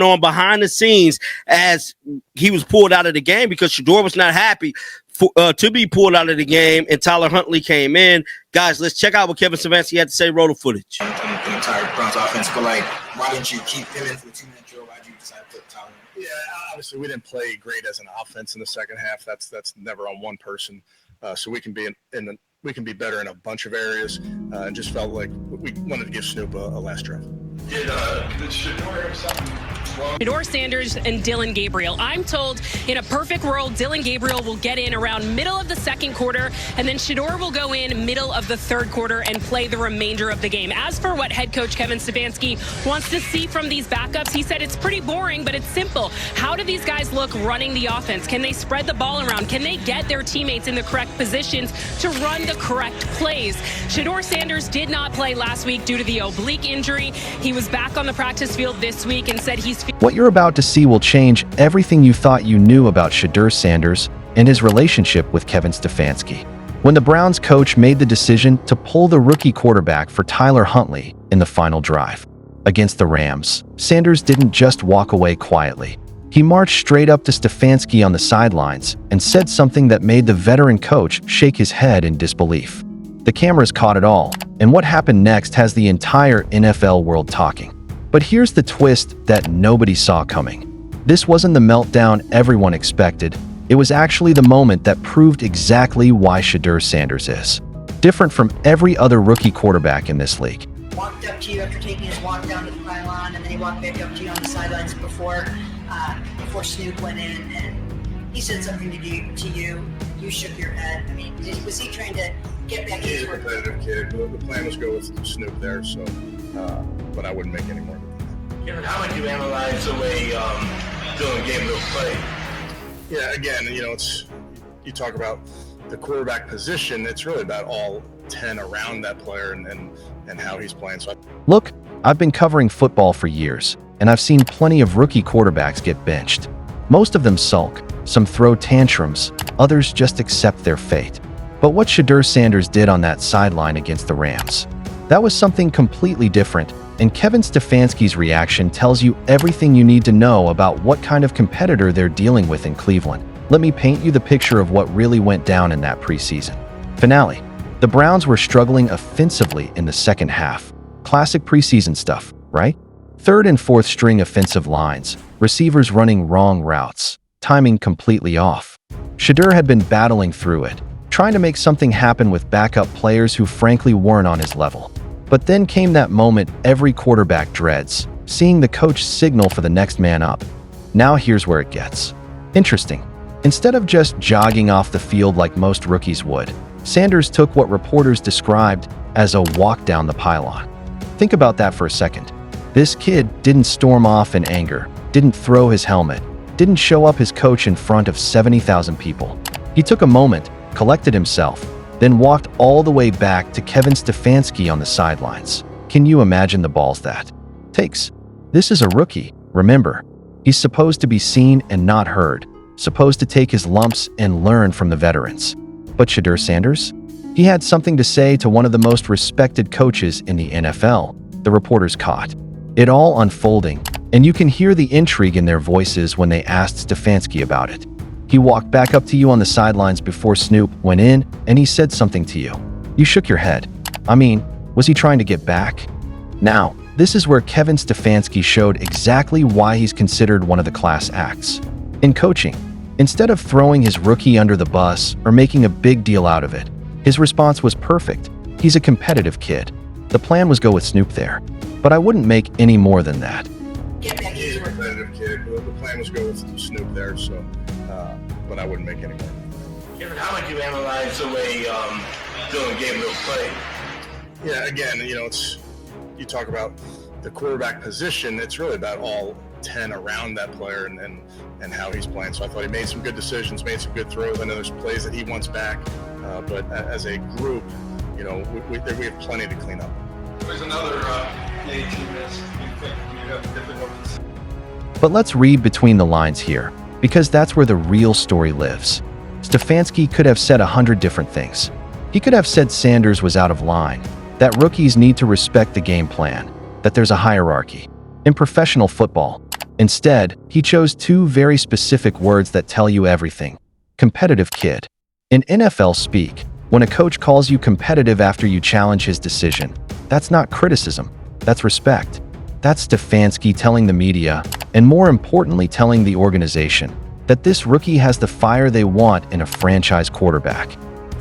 on behind the scenes as he was pulled out of the game because Shedeur was not happy to be pulled out of the game, and Tyler Huntley came in. Guys, let's check out what Kevin Stefanski had to say. Roll the footage. The entire Browns offense, but like, why didn't you keep him in for the 2-minute drill? Why did you decide to put Tyler in? Yeah, obviously we didn't play great as an offense in the second half. That's never on one person. So we can be we can be better in a bunch of areas, and just felt like we wanted to give Snoop a last drive. Did Shedeur have something wrong? Shedeur Sanders and Dylan Gabriel. I'm told in a perfect world, Dylan Gabriel will get in around middle of the second quarter, and then Shedeur will go in middle of the third quarter and play the remainder of the game. As for what head coach Kevin Stefanski wants to see from these backups, he said it's pretty boring, but it's simple. How do these guys look running the offense? Can they spread the ball around? Can they get their teammates in the correct positions to run the correct plays? Shedeur Sanders did not play last week due to the oblique injury. He was back on the practice field this week and said he's... What you're about to see will change everything you thought you knew about Shedeur Sanders and his relationship with Kevin Stefanski. When the Browns coach made the decision to pull the rookie quarterback for Tyler Huntley in the final drive against the Rams, Sanders didn't just walk away quietly. He marched straight up to Stefanski on the sidelines and said something that made the veteran coach shake his head in disbelief. The cameras caught it all, and what happened next has the entire NFL world talking. But here's the twist that nobody saw coming. This wasn't the meltdown everyone expected. It was actually the moment that proved exactly why Shedeur Sanders is different from every other rookie quarterback in this league. Walked up to you after taking his walk down to the pylon, and then he walked back up to you on the sidelines before Snoop went in, and he said something to you. You shook your head. I mean, was he trying to get back He's into a competitive kid. The plan was go with Snoop there, so but I wouldn't make any more. Kevin, how would you analyze the way Dylan Gabriel played? Yeah, again, it's you talk about the quarterback position. It's really about all 10 around that player and how he's playing. So Look, I've been covering football for years, and I've seen plenty of rookie quarterbacks get benched. Most of them sulk, some throw tantrums, others just accept their fate. But what Shedeur Sanders did on that sideline against the Rams, that was something completely different, and Kevin Stefanski's reaction tells you everything you need to know about what kind of competitor they're dealing with in Cleveland. Let me paint you the picture of what really went down in that preseason finale. The Browns were struggling offensively in the second half. Classic preseason stuff, right? Third and fourth string offensive lines, receivers running wrong routes, timing completely off. Shedeur had been battling through it, trying to make something happen with backup players who frankly weren't on his level. But then came that moment every quarterback dreads, seeing the coach signal for the next man up. Now here's where it gets interesting. Instead of just jogging off the field like most rookies would, Sanders took what reporters described as a walk down the pylon. Think about that for a second. This kid didn't storm off in anger, didn't throw his helmet, didn't show up his coach in front of 70,000 people. He took a moment, collected himself, then walked all the way back to Kevin Stefanski on the sidelines. Can you imagine the balls that takes? This is a rookie, remember. He's supposed to be seen and not heard, supposed to take his lumps and learn from the veterans. But Shedeur Sanders? He had something to say to one of the most respected coaches in the NFL, the reporters caught. It all unfolding, and you can hear the intrigue in their voices when they asked Stefanski about it. He walked back up to you on the sidelines before Snoop went in, and he said something to you. You shook your head. I mean, was he trying to get back? Now, this is where Kevin Stefanski showed exactly why he's considered one of the class acts. In coaching, instead of throwing his rookie under the bus or making a big deal out of it, his response was perfect. He's a competitive kid. The plan was go with Snoop there, but I wouldn't make any more than that. He's a competitive kid. The plan was go with Snoop there, so but I wouldn't make any more. Kevin, how would you analyze the way Dylan Gabriel played? Yeah, again, you talk about the quarterback position. It's really about all 10 around that player and how he's playing. So I thought he made some good decisions, made some good throws. I know there's plays that he wants back, but as a group, we have plenty to clean up. There's another team that's you have difficulties. But let's read between the lines here, because that's where the real story lives. Stefanski could have said 100 different things. He could have said Sanders was out of line, that rookies need to respect the game plan, that there's a hierarchy. In professional football, Instead, he chose two very specific words that tell you everything. Competitive kid. In NFL speak, when a coach calls you competitive after you challenge his decision, that's not criticism, that's respect. That's Stefanski telling the media, and more importantly telling the organization, that this rookie has the fire they want in a franchise quarterback.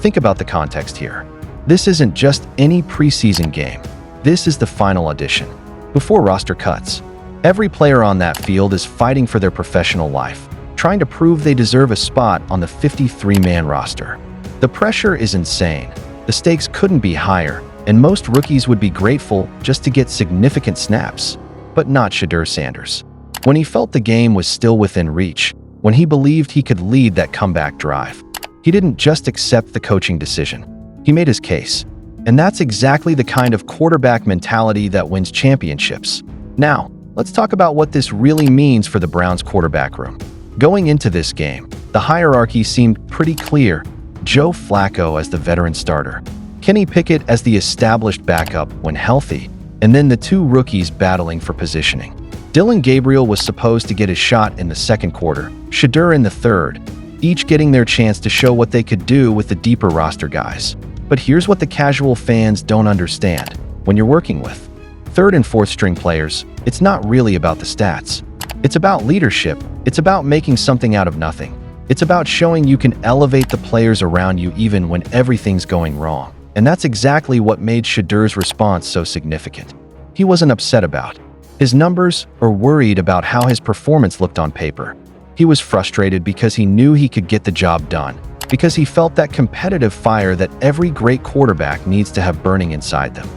Think about the context here. This isn't just any preseason game. This is the final audition. Before roster cuts, every player on that field is fighting for their professional life, trying to prove they deserve a spot on the 53-man roster. The pressure is insane. The stakes couldn't be higher, and most rookies would be grateful just to get significant snaps. But not Shedeur Sanders. When he felt the game was still within reach, when he believed he could lead that comeback drive, he didn't just accept the coaching decision. He made his case. And that's exactly the kind of quarterback mentality that wins championships. Now, let's talk about what this really means for the Browns quarterback room. Going into this game, the hierarchy seemed pretty clear. Joe Flacco as the veteran starter, Kenny Pickett as the established backup when healthy, and then the two rookies battling for positioning. Dillon Gabriel was supposed to get his shot in the second quarter, Shedeur in the third, each getting their chance to show what they could do with the deeper roster guys. But here's what the casual fans don't understand. When you're working with third and fourth string players, it's not really about the stats. It's about leadership. It's about making something out of nothing. It's about showing you can elevate the players around you even when everything's going wrong. And that's exactly what made Shedeur's response so significant. He wasn't upset about his numbers or worried about how his performance looked on paper. He was frustrated because he knew he could get the job done, because he felt that competitive fire that every great quarterback needs to have burning inside them.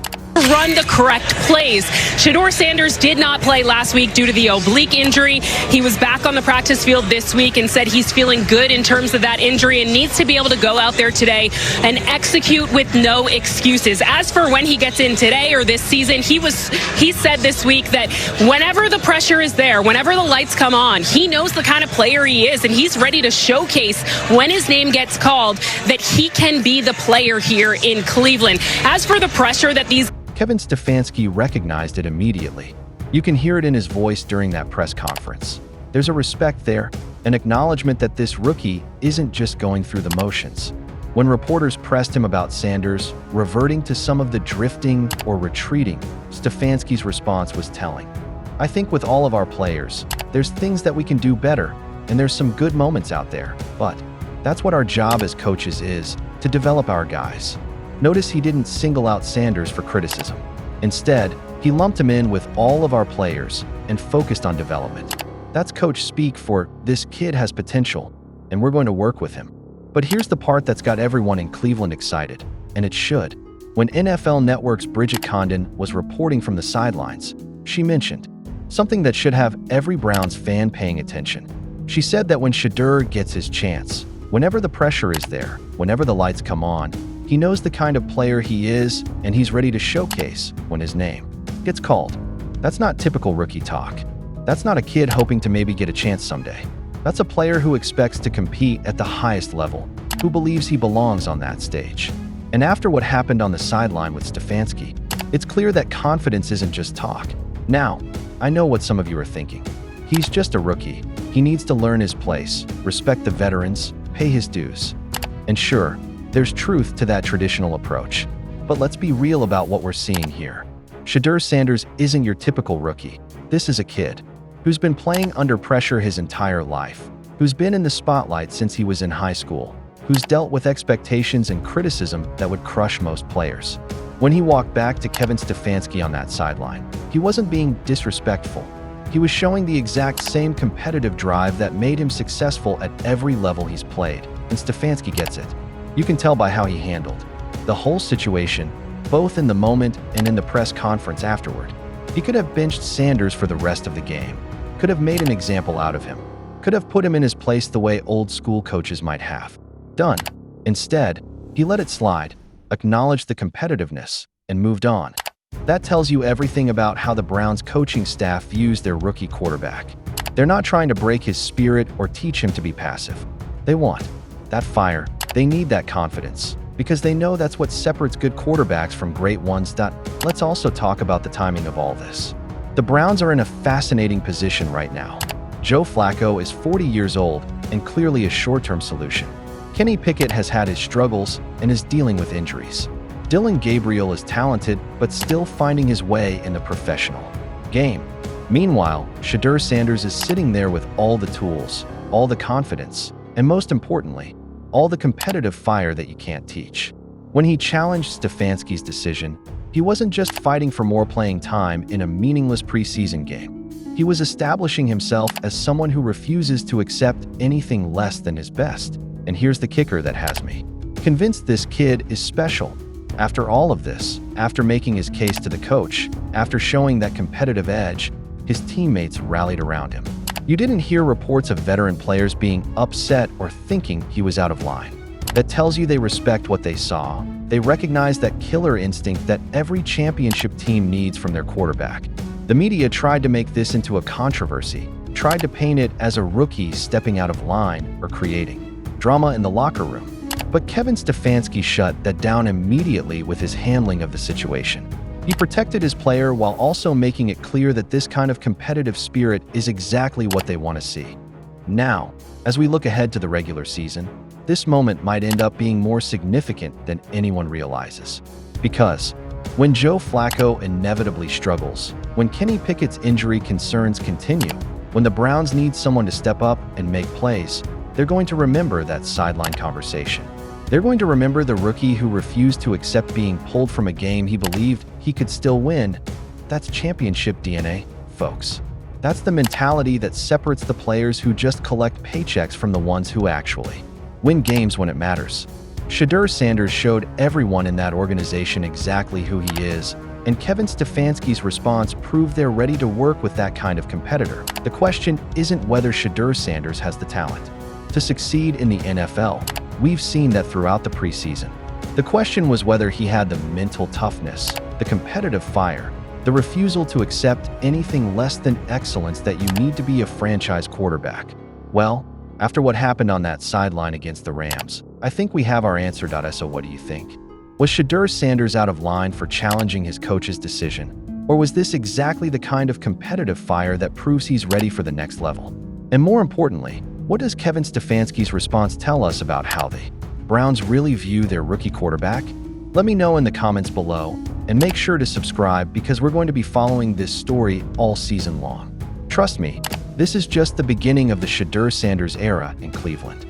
Run the correct plays. Shedeur Sanders did not play last week due to the oblique injury. He was back on the practice field this week and said he's feeling good in terms of that injury and needs to be able to go out there today and execute with no excuses. As for when he gets in today or this season, he said this week that whenever the pressure is there, whenever the lights come on, he knows the kind of player he is and he's ready to showcase when his name gets called that he can be the player here in Cleveland. As for the pressure that these Kevin Stefanski recognized it immediately. You can hear it in his voice during that press conference. There's a respect there, an acknowledgement that this rookie isn't just going through the motions. When reporters pressed him about Sanders reverting to some of the drifting or retreating, Stefanski's response was telling. I think with all of our players, there's things that we can do better, and there's some good moments out there, but that's what our job as coaches is, to develop our guys. Notice he didn't single out Sanders for criticism. Instead, he lumped him in with all of our players and focused on development. That's coach speak for, this kid has potential, and we're going to work with him. But here's the part that's got everyone in Cleveland excited, and it should. When NFL Network's Bridget Condon was reporting from the sidelines, she mentioned something that should have every Browns fan paying attention. She said that when Shedeur gets his chance, whenever the pressure is there, whenever the lights come on, he knows the kind of player he is, and he's ready to showcase when his name gets called. That's not typical rookie talk. That's not a kid hoping to maybe get a chance someday. That's a player who expects to compete at the highest level, who believes he belongs on that stage. And after what happened on the sideline with Stefanski, it's clear that confidence isn't just talk. Now, I know what some of you are thinking. He's just a rookie. He needs to learn his place, respect the veterans, pay his dues. And sure, there's truth to that traditional approach. But let's be real about what we're seeing here. Shedeur Sanders isn't your typical rookie. This is a kid who's been playing under pressure his entire life, who's been in the spotlight since he was in high school, who's dealt with expectations and criticism that would crush most players. When he walked back to Kevin Stefanski on that sideline, he wasn't being disrespectful. He was showing the exact same competitive drive that made him successful at every level he's played, and Stefanski gets it. You can tell by how he handled the whole situation, both in the moment and in the press conference afterward. He could have benched Sanders for the rest of the game, could have made an example out of him, could have put him in his place the way old school coaches might have done. Instead, he let it slide, acknowledged the competitiveness, and moved on. That tells you everything about how the Browns coaching staff views their rookie quarterback. They're not trying to break his spirit or teach him to be passive. They want that fire. They need that confidence, because they know that's what separates good quarterbacks from great ones. Let's also talk about the timing of all this. The Browns are in a fascinating position right now. Joe Flacco is 40 years old and clearly a short-term solution. Kenny Pickett has had his struggles and is dealing with injuries. Dillon Gabriel is talented but still finding his way in the professional game. Meanwhile, Shedeur Sanders is sitting there with all the tools, all the confidence, and most importantly, all the competitive fire that you can't teach. When he challenged Stefanski's decision, he wasn't just fighting for more playing time in a meaningless preseason game. He was establishing himself as someone who refuses to accept anything less than his best. And here's the kicker that has me convinced this kid is special. After all of this, after making his case to the coach, after showing that competitive edge, his teammates rallied around him. You didn't hear reports of veteran players being upset or thinking he was out of line. That tells you they respect what they saw. They recognize that killer instinct that every championship team needs from their quarterback. The media tried to make this into a controversy, tried to paint it as a rookie stepping out of line or creating drama in the locker room. But Kevin Stefanski shut that down immediately with his handling of the situation. He protected his player while also making it clear that this kind of competitive spirit is exactly what they want to see. Now, as we look ahead to the regular season, this moment might end up being more significant than anyone realizes. Because when Joe Flacco inevitably struggles, when Kenny Pickett's injury concerns continue, when the Browns need someone to step up and make plays, they're going to remember that sideline conversation. They're going to remember the rookie who refused to accept being pulled from a game he believed he could still win. That's championship DNA, folks. That's the mentality that separates the players who just collect paychecks from the ones who actually win games when it matters. Shedeur Sanders showed everyone in that organization exactly who he is, and Kevin Stefanski's response proved they're ready to work with that kind of competitor. The question isn't whether Shedeur Sanders has the talent to succeed in the NFL. We've seen that throughout the preseason. The question was whether he had the mental toughness, the competitive fire, the refusal to accept anything less than excellence that you need to be a franchise quarterback. Well, after what happened on that sideline against the Rams, I think we have our answer. So what do you think? Was Shedeur Sanders out of line for challenging his coach's decision? Or was this exactly the kind of competitive fire that proves he's ready for the next level? And more importantly, what does Kevin Stefanski's response tell us about how the Browns really view their rookie quarterback? Let me know in the comments below, and make sure to subscribe because we're going to be following this story all season long. Trust me, this is just the beginning of the Shedeur Sanders era in Cleveland.